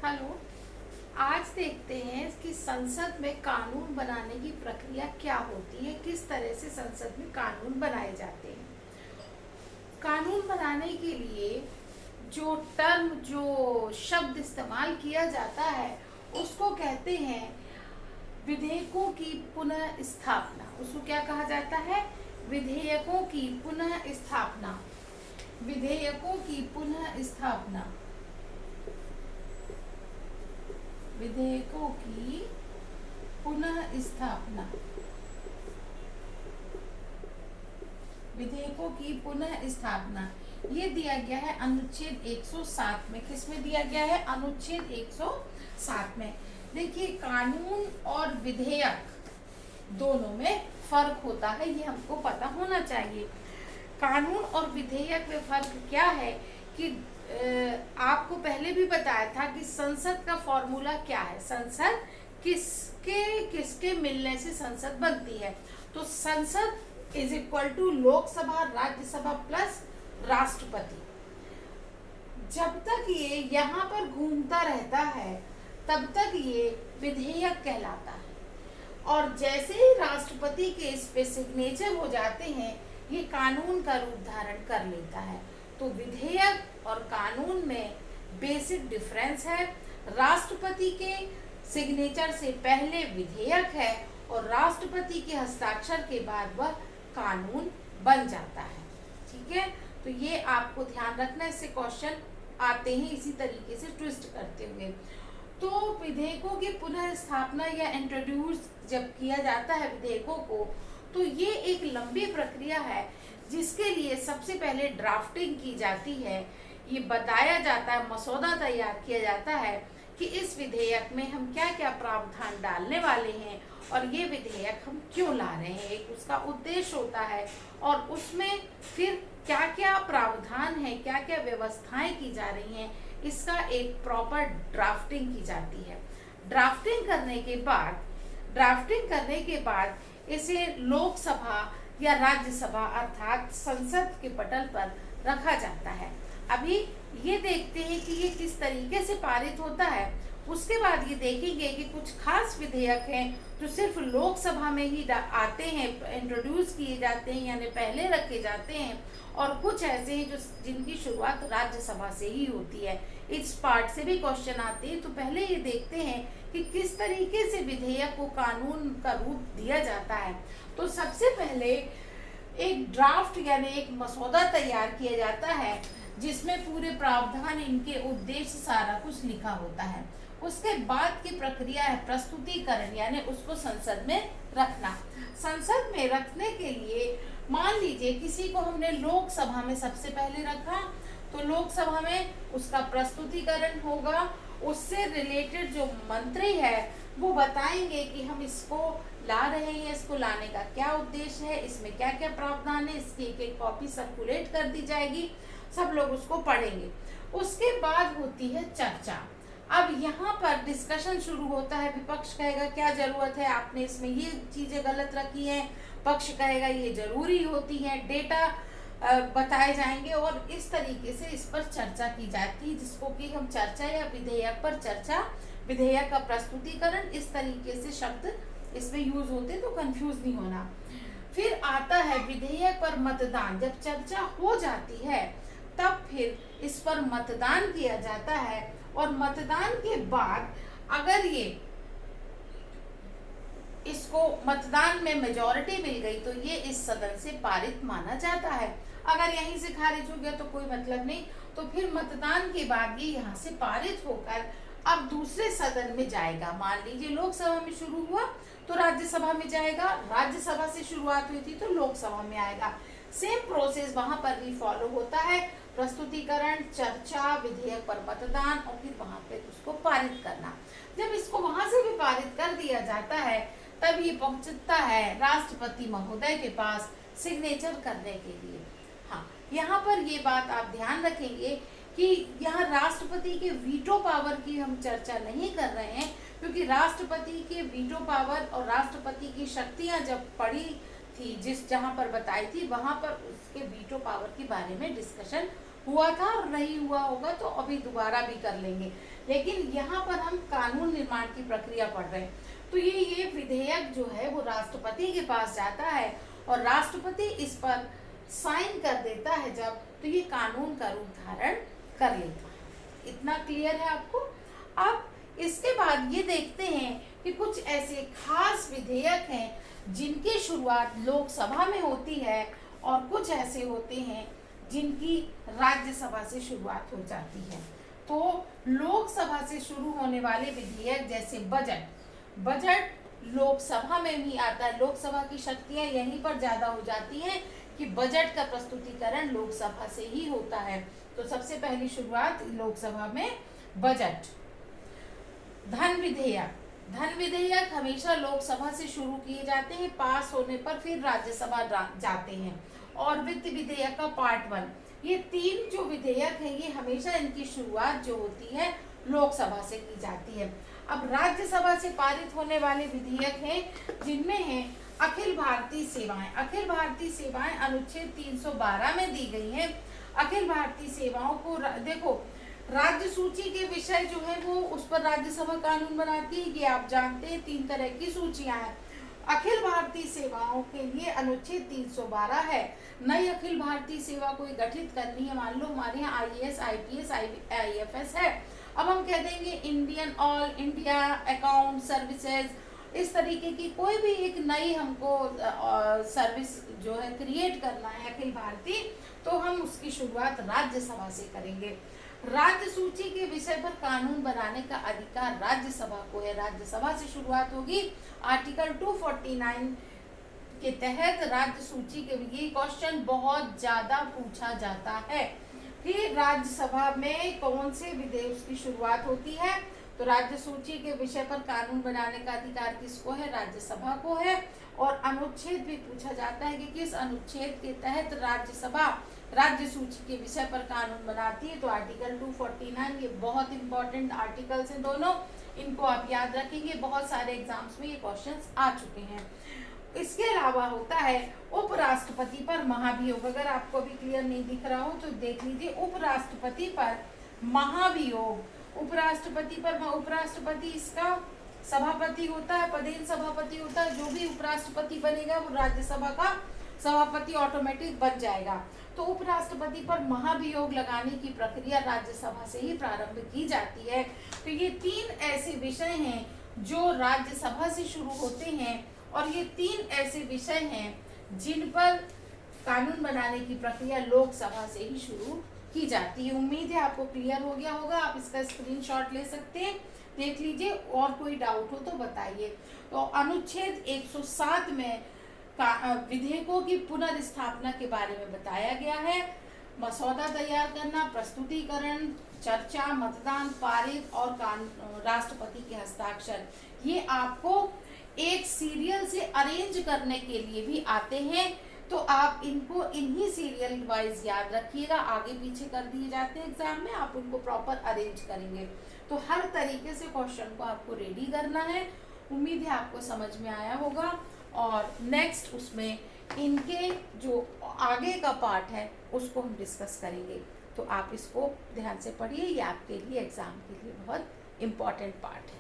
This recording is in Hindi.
हेलो। आज देखते हैं कि संसद में कानून बनाने की प्रक्रिया क्या होती है, किस तरह से संसद में कानून बनाए जाते हैं। कानून बनाने के लिए जो शब्द इस्तेमाल किया जाता है उसको कहते हैं विधेयकों की पुनः स्थापना। उसको क्या कहा जाता है? विधेयकों की पुनः स्थापना। विधेयकों की पुनः स्थापना। विधेयकों की पुनः स्थापना। विधेयकों की पुनः स्थापना ये दिया गया है अनुच्छेद 107 में। किसमें दिया गया है? अनुच्छेद 107 में। देखिए, कानून और विधेयक दोनों में फर्क होता है, ये हमको पता होना चाहिए। कानून और विधेयक में फर्क क्या है कि आपको पहले भी बताया था कि संसद का फॉर्मूला क्या है। संसद किसके किसके मिलने से संसद बनती है। तो संसद is equal to Lok Sabha, Rajya Sabha plus राष्ट्रपति। जब तक ये यहाँ पर घूमता रहता है तब तक ये विधेयक कहलाता है, और जैसे ही राष्ट्रपति के इस पे सिग्नेचर हो जाते हैं ये कानून का रूप धारण कर लेता है। तो विधेयक और कानून में बेसिक डिफरेंस है। राष्ट्रपति के सिग्नेचर से पहले विधेयक है और राष्ट्रपति के हस्ताक्षर के बाद वह कानून बन जाता है। ठीक है, तो ये आपको ध्यान रखना। इससे क्वेश्चन आते हैं इसी तरीके से ट्विस्ट करते हुए। तो विधेयकों की पुनः स्थापना या इंट्रोड्यूस जब किया जाता है विधेयकों को, तो ये एक लंबी प्रक्रिया है जिसके लिए सबसे पहले ड्राफ्टिंग की जाती है। ये बताया जाता है, मसौदा तैयार किया जाता है कि इस विधेयक में हम क्या क्या प्रावधान डालने वाले हैं और ये विधेयक हम क्यों ला रहे हैं। एक उसका उद्देश्य होता है और उसमें फिर क्या क्या प्रावधान है, क्या क्या व्यवस्थाएं की जा रही हैं, इसका एक प्रॉपर ड्राफ्टिंग की जाती है। ड्राफ्टिंग करने के बाद इसे लोकसभा या राज्यसभा अर्थात संसद के पटल पर रखा जाता है। अभी ये देखते हैं कि ये किस तरीके से पारित होता है। उसके बाद ये देखेंगे कि कुछ खास विधेयक हैं जो सिर्फ लोकसभा में ही आते हैं, इंट्रोड्यूस किए जाते हैं यानी पहले रखे जाते हैं, और कुछ ऐसे हैं जो जिनकी शुरुआत राज्यसभा से ही होती है। इस पार्ट से भी क्वेश्चन आते हैं। तो पहले ये देखते हैं कि किस तरीके से विधेयक को कानून का रूप दिया जाता है। तो सबसे पहले एक ड्राफ्ट यानी एक मसौदा तैयार किया जाता है जिसमें पूरे प्रावधान, इनके उद्देश्य, सारा कुछ लिखा होता है। उसके बाद की प्रक्रिया है प्रस्तुतिकरण यानी उसको संसद में रखना। संसद में रखने के लिए मान लीजिए किसी को हमने लोकसभा में सबसे पहले रखा, तो लोकसभा में उसका प्रस्तुतिकरण होगा। उससे रिलेटेड जो मंत्री है वो बताएंगे कि हम इसको ला रहे हैं, इसको लाने का क्या उद्देश्य है, इसमें क्या क्या प्रावधान है। इसकी एक कॉपी सर्कुलेट कर दी जाएगी, सब लोग उसको पढ़ेंगे। उसके बाद होती है चर्चा। अब यहाँ पर डिस्कशन शुरू होता है। विपक्ष कहेगा क्या जरूरत है, आपने इसमें ये चीजें गलत रखी हैं, पक्ष कहेगा ये जरूरी होती है, डेटा बताए जाएंगे, और इस तरीके से इस पर चर्चा की जाती है, जिसको कि हम चर्चा या विधेयक पर चर्चा, विधेयक का प्रस्तुतिकरण, इस तरीके से शब्द इसमें यूज होते, तो कंफ्यूज नहीं होना। फिर आता है विधेयक पर मतदान। जब चर्चा हो जाती है तब फिर इस पर मतदान किया जाता है, और मतदान के बाद अगर ये इसको मतदान में मेजॉरिटी मिल गई तो ये इस सदन से पारित माना जाता है। अगर यहीं से खारिज हो गया तो कोई मतलब नहीं। तो फिर मतदान के बाद ये यहाँ से पारित होकर अब दूसरे सदन में जाएगा। मान लीजिए लोकसभा में शुरू हुआ तो राज्यसभा में जाएगा, राज्यसभा से शुरुआत हुई थी तो लोकसभा में आएगा। सेम प्रोसेस वहां पर भी फॉलो होता है। प्रस्तुतिकरण, चर्चा, विधेयक पर मतदान और फिर वहां पे उसको पारित करना। जब इसको वहां से भी पारित कर दिया जाता है तब ये पहुंचता है राष्ट्रपति महोदय के पास सिग्नेचर करने के लिए। हाँ, यहाँ पर ये बात आप ध्यान रखेंगे कि यहाँ राष्ट्रपति के वीटो पावर की हम चर्चा नहीं कर रहे हैं, क्योंकि राष्ट्रपति के वीटो पावर और राष्ट्रपति की शक्तियां जब पड़ी थी, जहां पर बताई थी, वहां पर उसके वीटो पावर के बारे में डिस्कशन हुआ था और नहीं हुआ होगा तो अभी दोबारा भी कर लेंगे, लेकिन यहाँ पर हम कानून निर्माण की प्रक्रिया पढ़ रहे हैं। तो ये विधेयक जो है वो राष्ट्रपति के पास जाता है और राष्ट्रपति इस पर साइन कर देता है जब, तो ये कानून का रूप धारण कर लेता है। इतना क्लियर है आपको? अब इसके बाद ये देखते हैं कि कुछ ऐसे खास विधेयक हैं जिनकी शुरुआत लोकसभा में होती है और कुछ ऐसे होते हैं जिनकी राज्यसभा से शुरुआत हो जाती है। तो लोकसभा से शुरू होने वाले विधेयक जैसे बजट लोकसभा में भी आता है। लोकसभा की शक्तियां यहीं पर ज्यादा हो जाती हैं कि बजट का प्रस्तुतिकरण लोकसभा से ही होता है। तो सबसे पहली शुरुआत लोकसभा में बजट। धन विधेयक हमेशा लोकसभा से शुरू किए जाते हैं, पास होने पर फिर राज्यसभा जाते हैं। और वित्त विधेयक का पार्ट 1, ये 3 जो विधेयक है ये हमेशा इनकी शुरुआत जो होती है लोकसभा से की जाती है। अब राज्यसभा से पारित होने वाले विधेयक हैं जिनमें है अखिल भारतीय सेवाएं अनुच्छेद 312 में दी गई है। अखिल भारतीय सेवाओं को देखो, राज्य सूची के विषय जो है वो उस पर राज्यसभा कानून बनाती है, ये आप जानते हैं। 3 तरह की सूचियां हैं। अखिल भारतीय सेवाओं के लिए अनुच्छेद 312 है। नई अखिल भारतीय सेवा कोई गठित करनी है, मान लो हमारे यहाँ IAS, IPS, IFS है, अब हम कह देंगे Indian all India account services, इस तरीके की कोई भी एक नई हमको सर्विस जो है क्रिएट करना है अखिल भारतीय, तो हम उसकी शुरुआत राज्यसभा से करेंगे। राज्य सूची के विषय पर कानून बनाने का अधिकार राज्यसभा को है, राज्यसभा से शुरुआत होगी। आर्टिकल 249 के तहत राज्य सूची के, ये क्वेश्चन बहुत ज्यादा पूछा जाता है कि राज्यसभा में कौन से विधेयक की शुरुआत होती है। तो राज्य सूची के विषय पर कानून बनाने का अधिकार किसको है? राज्यसभा को है। और अनुच्छेद भी पूछा जाता है कि किस अनुच्छेद के तहत राज्यसभा राज्य सूची के विषय पर कानून बनाती है। तो आर्टिकल 249, ये बहुत इंपॉर्टेंट आर्टिकल्स हैं दोनों, इनको आप याद रखेंगे, बहुत सारे एग्जाम्स में ये क्वेश्चंस आ चुके हैं। इसके अलावा होता है उपराष्ट्रपति पर महाभियोग। अगर आपको अभी क्लियर नहीं दिख रहा हो तो देख लीजिए, उपराष्ट्रपति पर महाभियोग। उपराष्ट्रपति इसका सभापति होता है, पदेन सभापति होता है। जो भी उपराष्ट्रपति बनेगा वो राज्यसभा का सभापति ऑटोमेटिक बन जाएगा। तो उपराष्ट्रपति पर महाभियोग लगाने की प्रक्रिया राज्यसभा से ही प्रारंभ की जाती है। तो ये 3 ऐसे विषय हैं जो राज्यसभा से शुरू होते हैं और ये 3 ऐसे विषय हैं जिन पर कानून बनाने की प्रक्रिया लोकसभा से ही शुरू की जाती है। उम्मीद है आपको क्लियर हो गया होगा। आप इसका स्क्रीनशॉट ले सकते हैं, देख लीजिए, और कोई डाउट हो तो बताइए। तो अनुच्छेद 107 में विधेयकों की पुनर्स्थापना के बारे में बताया गया है। मसौदा तैयार करना, प्रस्तुतिकरण, चर्चा, मतदान, पारित और राष्ट्रपति के हस्ताक्षर, ये आपको एक सीरियल से अरेंज करने के लिए भी आते हैं। तो आप इनको इन्हीं सीरियल वाइज याद रखिएगा, आगे पीछे कर दिए जाते हैं एग्जाम में, आप उनको प्रॉपर अरेंज करेंगे। तो हर तरीके से क्वेश्चन को आपको रेडी करना है। उम्मीद है आपको समझ में आया होगा। और नेक्स्ट उसमें इनके जो आगे का पार्ट है उसको हम डिस्कस करेंगे। तो आप इसको ध्यान से पढ़िए, ये आपके लिए एग्जाम के लिए बहुत इम्पॉर्टेंट पार्ट है।